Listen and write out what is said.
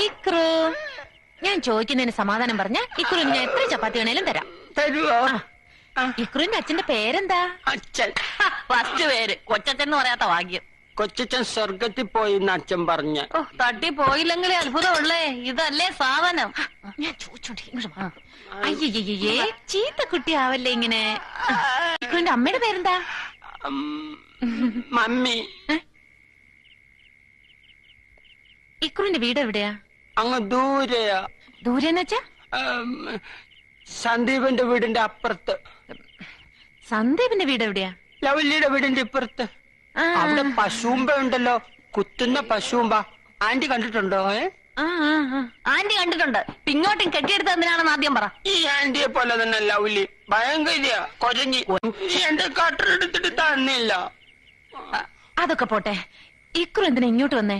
ഇക്രു, ഞാൻ ചോദിക്കുന്നതിന് സമാധാനം പറഞ്ഞ ഇക്രുവിന് ഞാൻ എത്ര ചപ്പാത്തി വേണേലും തരാം. തരുവോ? ഇക്രുവിന്റെ അച്ഛന്റെ പേരെന്താ? അച്ഛൻ. ഫസ്റ്റ് പേര് കൊച്ചച്ഛൻ എന്ന് പറയാത്ത ഭാഗ്യം. കൊച്ചച്ഛൻ സ്വർഗത്തിൽ പോയി എന്ന് അച്ഛൻ പറഞ്ഞ. ഓ, തട്ടി പോയില്ലെങ്കിലേ അത്ഭുതമുള്ളേ. ഇതല്ലേ സാധനം. ഞാൻ ചോദിച്ചോണ്ട് അയ്യേ, ചീത്ത കുട്ടിയാവല്ലേ ഇങ്ങനെ. ഇക്രുവിന്റെ അമ്മയുടെ പേരെന്താ? മമ്മി. ഇക്രുവിന്റെ വീട് എവിടെയാ? അങ്ങ് ദൂരെയാ. ദൂരെന്ന് വെച്ചാ? സന്ദീപിന്റെ വീടിന്റെ അപ്പുറത്ത്. സന്ദീപിന്റെ വീട് എവിടെയാ? ലവല്ലിയുടെ വീടിന്റെ ഇപ്പുറത്ത്. അവിടെ പശുമ്പ ഉണ്ടല്ലോ, കുത്തുന്ന പശുമ്പ. ആന്റി കണ്ടിട്ടുണ്ടോ? ആന്റി കണ്ടിട്ടുണ്ട്. ഇങ്ങോട്ടും കെട്ടിയെടുത്ത് എന്തിനാണെന്ന് ആദ്യം പറ. ഈ ആന്റിയെ പോലെ തന്നെ ലവ്ലി, ഭയങ്കര കൊരഞ്ഞി. എന്റെ കട്ടറെടുത്തിട്ട് തന്നില്ല. അതൊക്കെ പോട്ടെ, ഇക്രു എന്തിനാ ഇങ്ങോട്ട് വന്നേ?